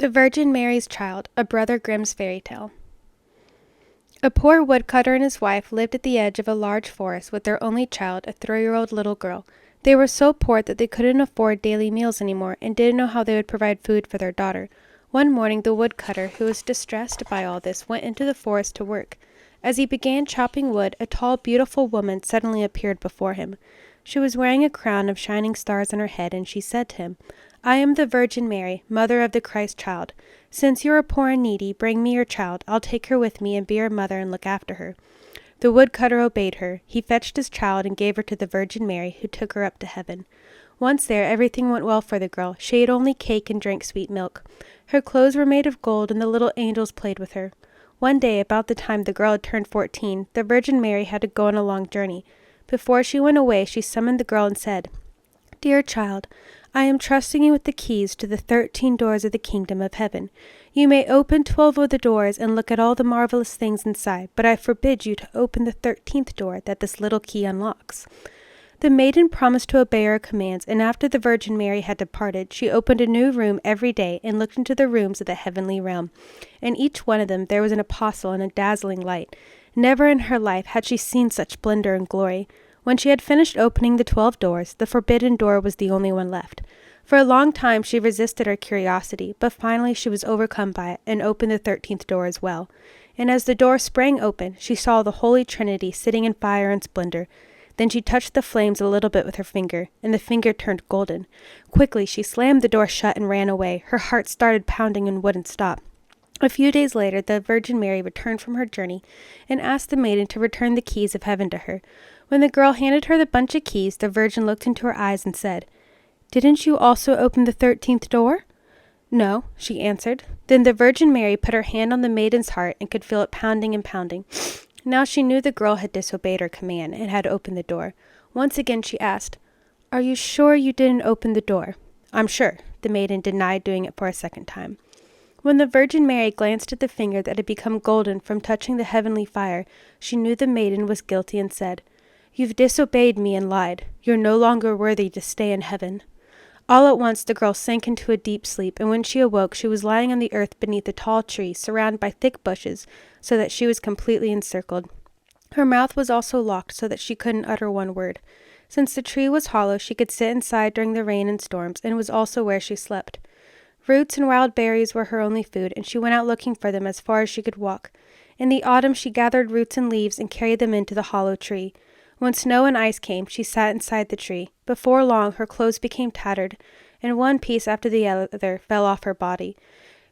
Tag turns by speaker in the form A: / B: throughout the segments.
A: The Virgin Mary's Child, a Brother Grimm's Fairy Tale. A poor woodcutter and his wife lived at the edge of a large forest with their only child, a 3-year-old little girl. They were so poor that they couldn't afford daily meals anymore and didn't know how they would provide food for their daughter. One morning, the woodcutter, who was distressed by all this, went into the forest to work. As he began chopping wood, a tall, beautiful woman suddenly appeared before him. She was wearing a crown of shining stars on her head, and she said to him, "I am the Virgin Mary, mother of the Christ child. Since you are poor and needy, bring me your child. I'll take her with me and be her mother and look after her." The woodcutter obeyed her. He fetched his child and gave her to the Virgin Mary, who took her up to heaven. Once there, everything went well for the girl. She ate only cake and drank sweet milk. Her clothes were made of gold, and the little angels played with her. One day, about the time the girl had turned 14, the Virgin Mary had to go on a long journey. Before she went away, she summoned the girl and said, "Dear child, I am trusting you with the keys to the 13 doors of the kingdom of heaven. You may open 12 of the doors and look at all the marvelous things inside, but I forbid you to open the 13th door that this little key unlocks." The maiden promised to obey her commands, and after the Virgin Mary had departed, she opened a new room every day and looked into the rooms of the heavenly realm. In each one of them there was an apostle and a dazzling light. Never in her life had she seen such splendor and glory. When she had finished opening the 12 doors, the forbidden door was the only one left. For a long time she resisted her curiosity, but finally she was overcome by it and opened the 13th door as well. And as the door sprang open, she saw the Holy Trinity sitting in fire and splendor. Then she touched the flames a little bit with her finger, and the finger turned golden. Quickly she slammed the door shut and ran away. Her heart started pounding and wouldn't stop. A few days later, the Virgin Mary returned from her journey and asked the maiden to return the keys of heaven to her. When the girl handed her the bunch of keys, the Virgin looked into her eyes and said, "Didn't you also open the 13th door?" "No," she answered. Then the Virgin Mary put her hand on the maiden's heart and could feel it pounding and pounding. Now she knew the girl had disobeyed her command and had opened the door. Once again she asked, "Are you sure you didn't open the door?" "I'm sure." The maiden denied doing it for a second time. When the Virgin Mary glanced at the finger that had become golden from touching the heavenly fire, she knew the maiden was guilty and said, "You've disobeyed me and lied. You're no longer worthy to stay in heaven." All at once the girl sank into a deep sleep, and when she awoke she was lying on the earth beneath a tall tree, surrounded by thick bushes, so that she was completely encircled. Her mouth was also locked, so that she couldn't utter one word. Since the tree was hollow, she could sit inside during the rain and storms, and was also where she slept. Roots and wild berries were her only food, and she went out looking for them as far as she could walk. In the autumn she gathered roots and leaves and carried them into the hollow tree. When snow and ice came, she sat inside the tree. Before long, her clothes became tattered, and one piece after the other fell off her body.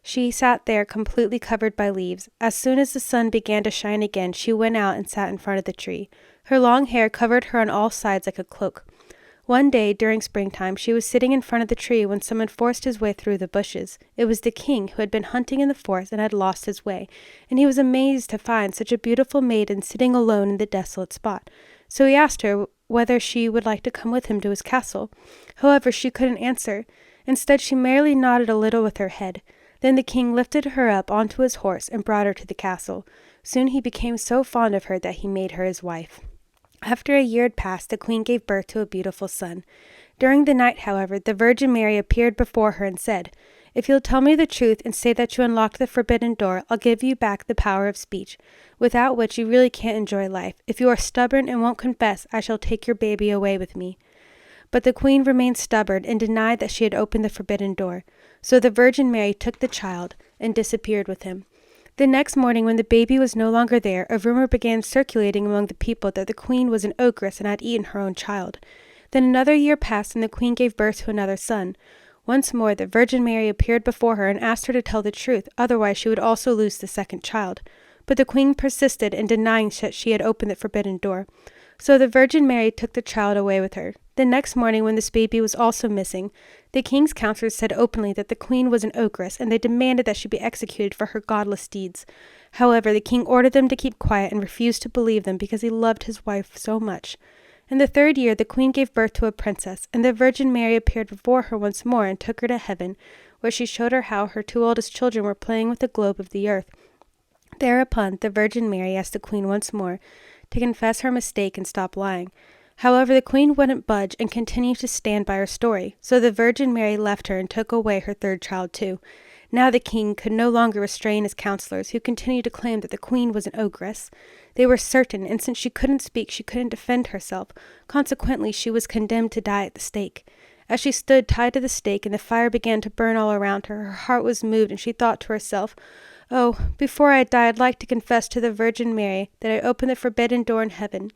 A: She sat there completely covered by leaves. As soon as the sun began to shine again, she went out and sat in front of the tree. Her long hair covered her on all sides like a cloak. One day, during springtime, she was sitting in front of the tree when someone forced his way through the bushes. It was the king, who had been hunting in the forest and had lost his way, and he was amazed to find such a beautiful maiden sitting alone in the desolate spot. So he asked her whether she would like to come with him to his castle. However, she couldn't answer. Instead, she merely nodded a little with her head. Then the king lifted her up onto his horse and brought her to the castle. Soon he became so fond of her that he made her his wife. After a year had passed, the queen gave birth to a beautiful son. During the night, however, the Virgin Mary appeared before her and said, "If you'll tell me the truth and say that you unlocked the forbidden door, I'll give you back the power of speech, without which you really can't enjoy life. If you are stubborn and won't confess, I shall take your baby away with me." But the queen remained stubborn and denied that she had opened the forbidden door. So the Virgin Mary took the child and disappeared with him. The next morning, when the baby was no longer there, a rumor began circulating among the people that the queen was an ogress and had eaten her own child. Then another year passed, and the queen gave birth to another son. Once more, the Virgin Mary appeared before her and asked her to tell the truth, otherwise she would also lose the second child. But the queen persisted in denying that she had opened the forbidden door. So the Virgin Mary took the child away with her. The next morning, when this baby was also missing, the king's counselors said openly that the queen was an ogress, and they demanded that she be executed for her godless deeds. However, the king ordered them to keep quiet and refused to believe them because he loved his wife so much. In the 3rd year, the queen gave birth to a princess, and the Virgin Mary appeared before her once more and took her to heaven, where she showed her how her 2 oldest children were playing with the globe of the earth. Thereupon, the Virgin Mary asked the queen once more to confess her mistake and stop lying. However, the queen wouldn't budge and continued to stand by her story, so the Virgin Mary left her and took away her third child too. Now the king could no longer restrain his counselors, who continued to claim that the queen was an ogress. They were certain, and since she couldn't speak, she couldn't defend herself. Consequently, she was condemned to die at the stake. As she stood tied to the stake and the fire began to burn all around her, her heart was moved, and she thought to herself, "Oh, before I die, I'd like to confess to the Virgin Mary that I opened the forbidden door in heaven.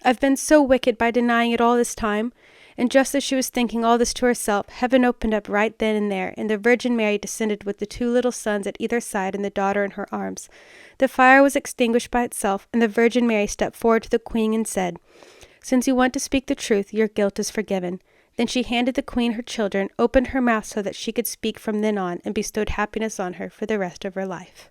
A: I've been so wicked by denying it all this time." And just as she was thinking all this to herself, heaven opened up right then and there, and the Virgin Mary descended with the two little sons at either side and the daughter in her arms. The fire was extinguished by itself, and the Virgin Mary stepped forward to the queen and said, "Since you want to speak the truth, your guilt is forgiven." Then she handed the queen her children, opened her mouth so that she could speak from then on, and bestowed happiness on her for the rest of her life.